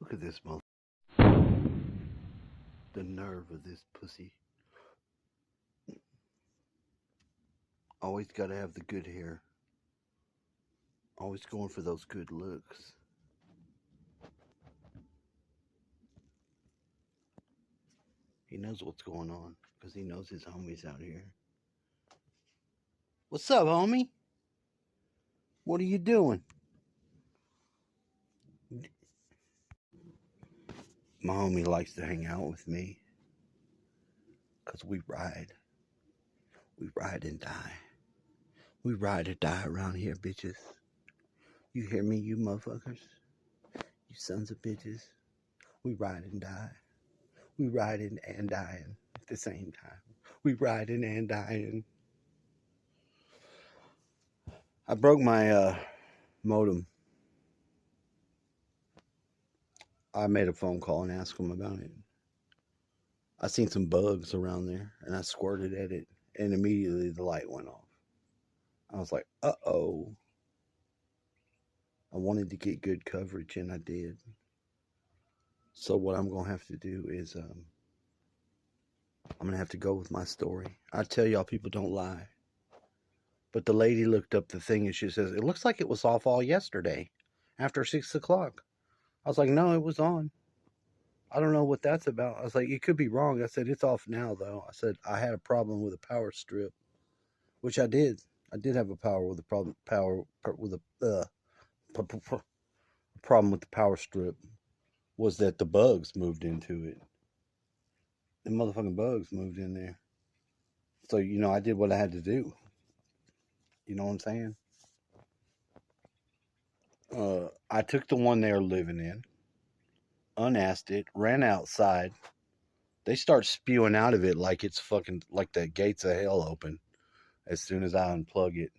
Look at this mother. The nerve of this pussy. Always gotta have the good hair. Always going for those good looks. He knows what's going on because he knows his homies out here. What's up, homie? What are you doing? My homie likes to hang out with me because we ride. We ride and die. We ride or die around here, bitches. You hear me, you motherfuckers? You sons of bitches. We ride and die. We riding and dying at the same time. We riding and dying. I broke my modem. I made a phone call and asked them about it. I seen some bugs around there, and I squirted at it, and immediately the light went off. I was like, uh-oh. I wanted to get good coverage, and I did. So what I'm going to have to do is I'm going to have to go with my story. I tell y'all, people don't lie. But the lady looked up the thing, and she says, it looks like it was off all yesterday after 6 o'clock. I was like, no, it was on. I don't know what that's about. I was like, you could be wrong. I said, it's off now, though. I said, I had a problem with a power strip, which I did. I did have a problem with the problem with the power strip was that the bugs moved into it. The motherfucking bugs moved in there. So, I did what I had to do. You know what I'm saying? I took the one they were living in, unasked it, ran outside. They start spewing out of it like it's fucking like the gates of hell open as soon as I unplug it.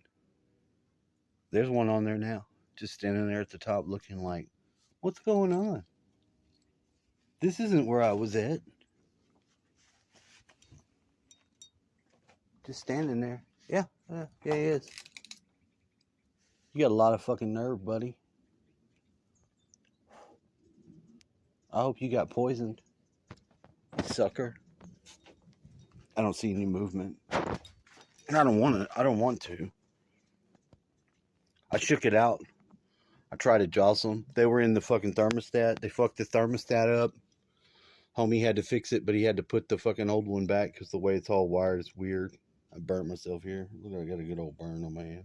There's one on there now, just standing there at the top looking like, what's going on? This isn't where I was at. Just standing there. Yeah, he is. You got a lot of fucking nerve, buddy. I hope you got poisoned, sucker. I don't see any movement. And I don't want to. I shook it out. I tried to jostle them. They were in the fucking thermostat. They fucked the thermostat up. Homie had to fix it, but he had to put the fucking old one back because the way it's all wired is weird. I burnt myself here. Look, I got a good old burn on my hand.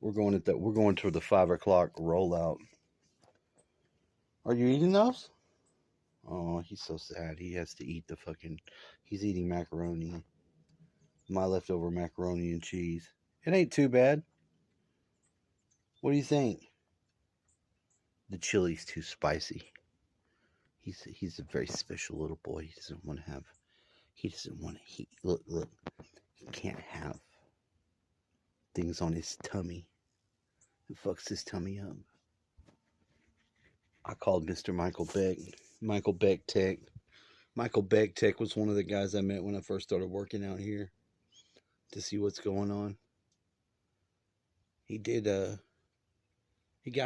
We're going to the 5 o'clock rollout. Are you eating those? Oh, he's so sad. He has to eat he's eating macaroni. My leftover macaroni and cheese. It ain't too bad. What do you think? The chili's too spicy. He's a very special little boy. He doesn't want to look. He can't have things on his tummy. It fucks his tummy up. I called Mr. Michael Beck. Michael Beck Tech. Michael Beck Tech was one of the guys I met when I first started working out here to see what's going on. He got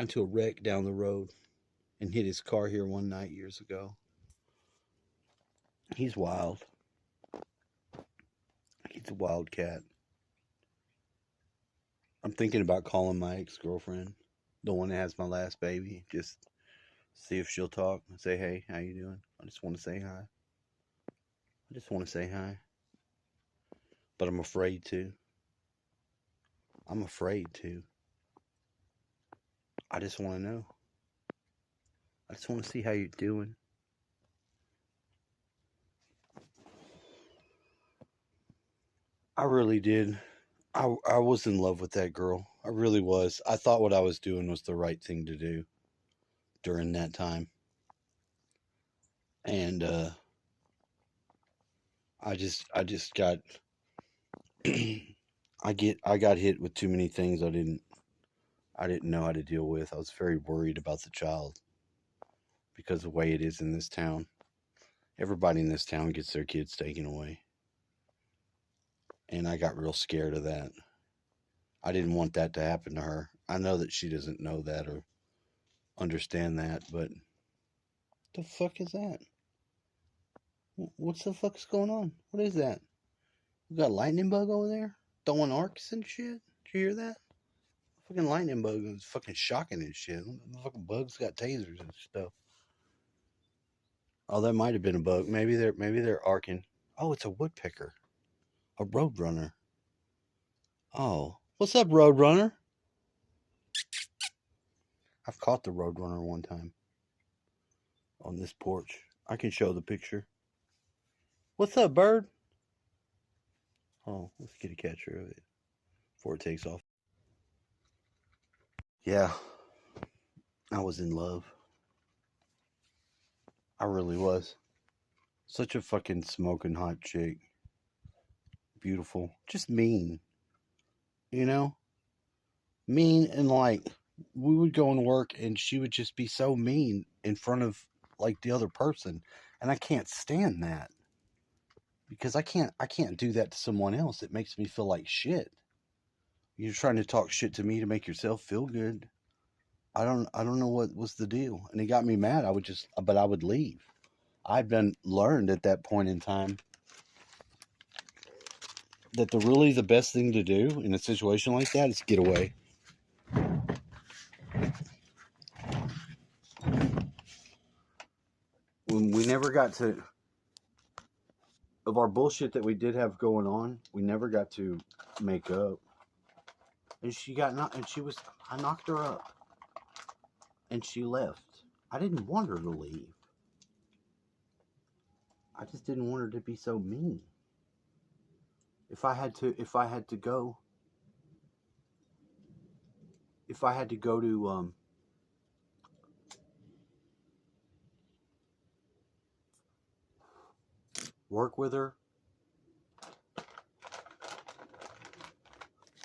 into a wreck down the road and hit his car here one night years ago. He's wild. He's a wild cat. I'm thinking about calling my ex-girlfriend, the one that has my last baby, just see if she'll talk and say, hey, how you doing? I just want to say hi. But I'm afraid to. I just want to know. I just want to see how you're doing. I really did. I was in love with that girl. I really was. I thought what I was doing was the right thing to do during that time. And I just got I got hit with too many things I didn't know how to deal with. I was very worried about the child because of the way it is in this town. Everybody in this town gets their kids taken away. And I got real scared of that. I didn't want that to happen to her. I know that she doesn't know that or understand that, but The fuck is that? What's the fuck's going on? What is that? We got a lightning bug over there? Throwing arcs and shit? Did you hear that? Fucking lightning bug is fucking shocking and shit. The fucking bugs got tasers and stuff. Oh, that might have been a bug. Maybe they're arcing. Oh, it's a woodpecker. A roadrunner. Oh. What's up, roadrunner? I've caught the roadrunner one time. On this porch. I can show the picture. What's up, bird? Oh, let's get a catcher of it before it takes off. Yeah, I was in love. I really was. Such a fucking smoking hot chick. Beautiful. Just mean. You know? Mean and like, we would go and work and she would just be so mean in front of like the other person. And I can't stand that. Because I can't do that to someone else. It makes me feel like shit. You're trying to talk shit to me to make yourself feel good. I don't know what was the deal. And it got me mad. But I would leave. I'd been learned at that point in time that the best thing to do in a situation like that is get away. When we never got to, of our bullshit that we did have going on, we never got to make up. And I knocked her up. And she left. I didn't want her to leave. I just didn't want her to be so mean. If I had to go to work with her,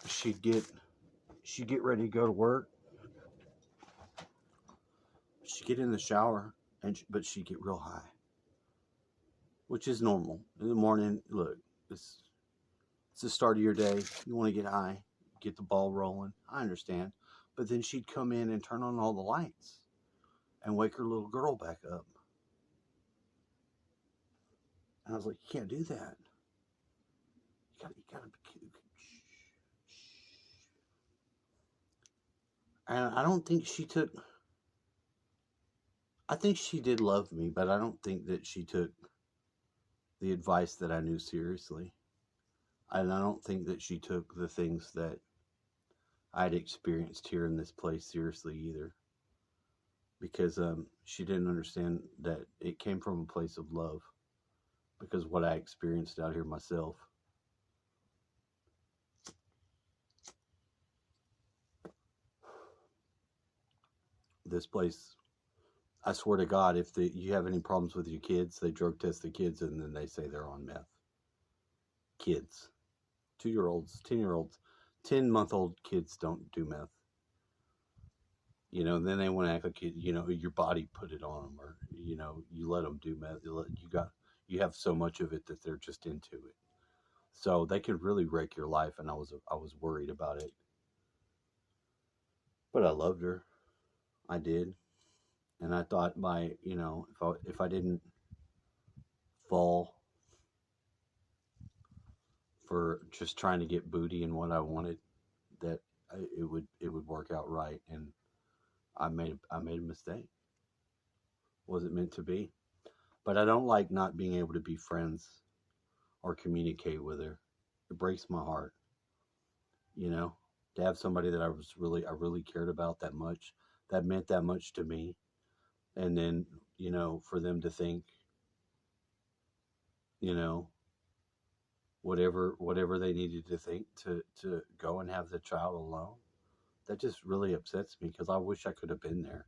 she'd get ready to go to work. She'd get in the shower, but she'd get real high, which is normal in the morning. Look, it's the start of your day. You want to get high, get the ball rolling. I understand, but then she'd come in and turn on all the lights and wake her little girl back up. And I was like, you can't do that. You gotta be cute. And I don't think she took. I think she did love me, but I don't think that she took the advice that I knew seriously. And I don't think that she took the things that I'd experienced here in this place seriously either. Because she didn't understand that it came from a place of love. Because what I experienced out here myself. This place, I swear to God, if you have any problems with your kids, they drug test the kids and then they say they're on meth. Kids. 2-year-olds, 10-year-olds, 10-month-old kids don't do meth. You know, then they want to act like, your body put it on them, or, you let them do meth. You have so much of it that they're just into it. So they could really wreck your life, and I was worried about it. But I loved her. I did. And I thought if I didn't fall for just trying to get booty and what I wanted, that it would work out right. And I made a mistake. Wasn't meant to be. But I don't like not being able to be friends or communicate with her. It breaks my heart. To have somebody that I really cared about that much, that meant that much to me. And then, for them to think, whatever they needed to think to go and have the child alone, that just really upsets me because I wish I could have been there.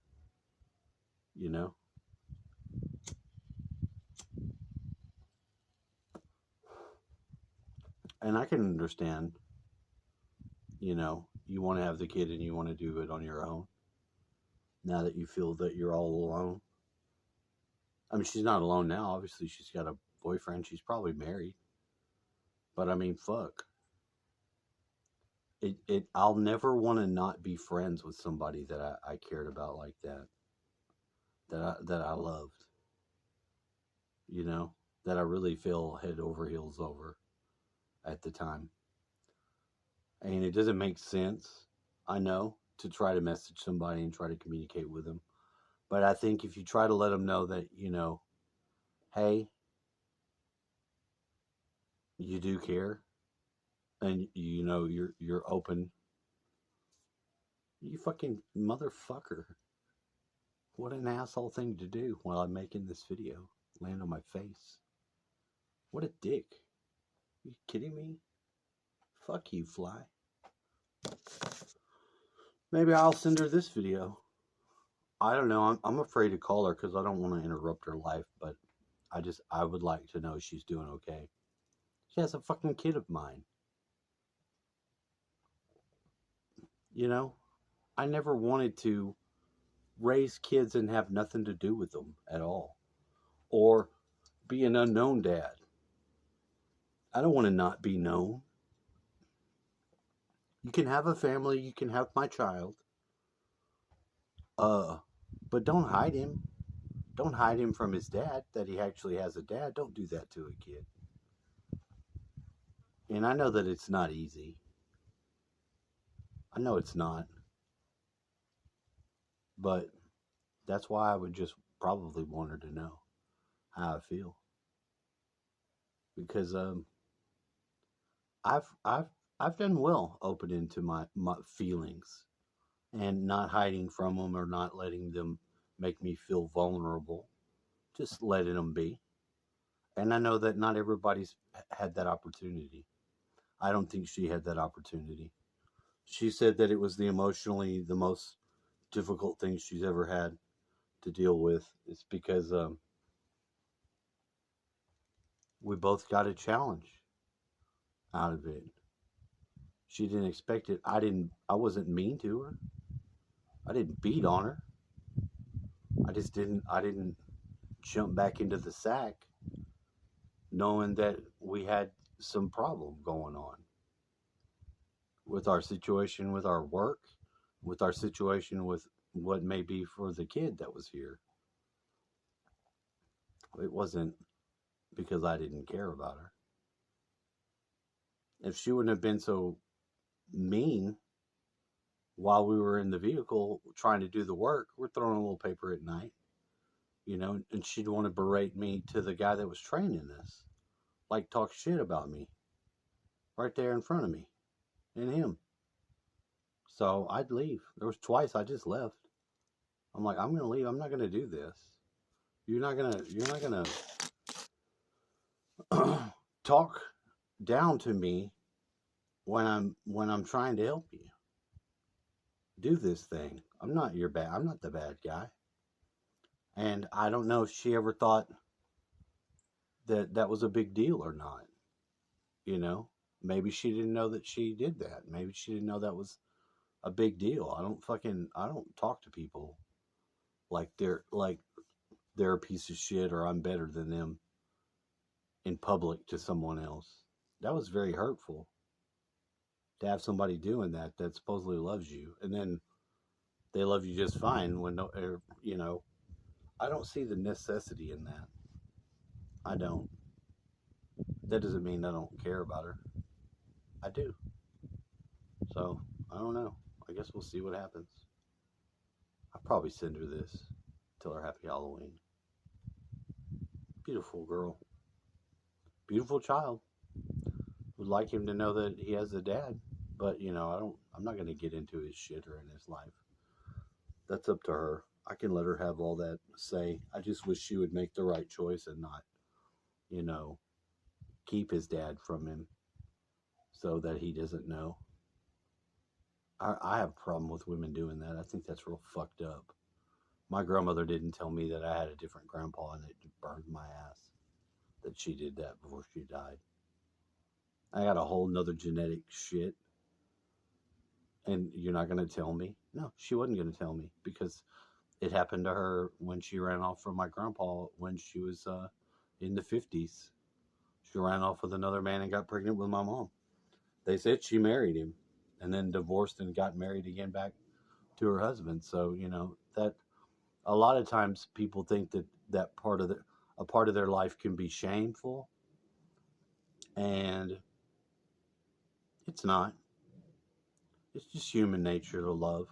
And I can understand, you want to have the kid and you want to do it on your own. Now that you feel that you're all alone. I mean, she's not alone now. Obviously, she's got a boyfriend. She's probably married. But I mean, fuck. I'll never want to not be friends with somebody that I cared about like that. That I loved. you know, that I really feel head over heels over at the time. And it doesn't make sense, I know, to try to message somebody and try to communicate with them. But I think if you try to let them know that, hey, you do care and you're open, you fucking motherfucker. What an asshole thing to do while I'm making this video. Land on my face. What a dick. Are you kidding me? Fuck you, fly. Maybe I'll send her this video. I don't know. I'm afraid to call her because I don't want to interrupt her life, but I would like to know she's doing okay. She has a fucking kid of mine. You know? I never wanted to raise kids and have nothing to do with them at all. Or be an unknown dad. I don't want to not be known. You can have a family, you can have my child. But don't hide him. Don't hide him from his dad, that he actually has a dad. Don't do that to a kid. And I know that it's not easy. I know it's not. But that's why I would just probably want her to know how I feel. Because I've done well opening to my feelings and not hiding from them or not letting them make me feel vulnerable. Just letting them be. And I know that not everybody's had that opportunity. I don't think she had that opportunity. She said that it was the most difficult thing she's ever had to deal with. It's because we both got a challenge out of it. She didn't expect it. I wasn't mean to her. I didn't beat on her. I didn't jump back into the sack knowing that we had some problem going on with our situation with our work, with our situation with what may be for the kid that was here. It wasn't because I didn't care about her. If she wouldn't have been so mean while we were in the vehicle trying to do the work, we're throwing a little paper at night, and she'd want to berate me to the guy that was training us, like talk shit about me right there in front of me and him. So I'd leave. There was twice I just left. I'm like, I'm gonna leave. I'm not gonna do this. You're not gonna talk down to me when I'm trying to help you do this thing. I'm not the bad guy. And I don't know if she ever thought that was a big deal or not. Maybe she didn't know that she did that. Maybe she didn't know that was a big deal. I don't talk to people like they're a piece of shit or I'm better than them in public to someone else. That was very hurtful to have somebody doing that supposedly loves you, and then they love you just fine when I don't see the necessity in that. I don't. That doesn't mean I don't care about her. I do. So I don't know. I guess we'll see what happens. I'll probably send her this. Tell her happy Halloween. Beautiful girl. Beautiful child. Would like him to know that he has a dad, but I'm not going to get into his shit or in his life. That's up to her. I can let her have all that say. I just wish she would make the right choice and not, keep his dad from him so that he doesn't know. I have a problem with women doing that. I think that's real fucked up. My grandmother didn't tell me that I had a different grandpa and it burned my ass that she did that before she died. I got a whole nother genetic shit. And you're not going to tell me? No, she wasn't going to tell me because it happened to her when she ran off from my grandpa when she was in the 50s. She ran off with another man and got pregnant with my mom. They said she married him and then divorced and got married again back to her husband. So, that a lot of times people think that part of a part of their life can be shameful, and it's not. It's just human nature to love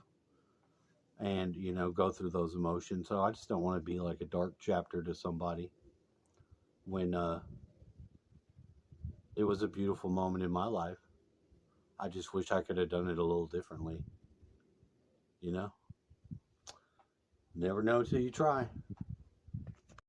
and, go through those emotions. So I just don't want to be like a dark chapter to somebody when it was a beautiful moment in my life. I just wish I could have done it a little differently, you know? Never know until you try.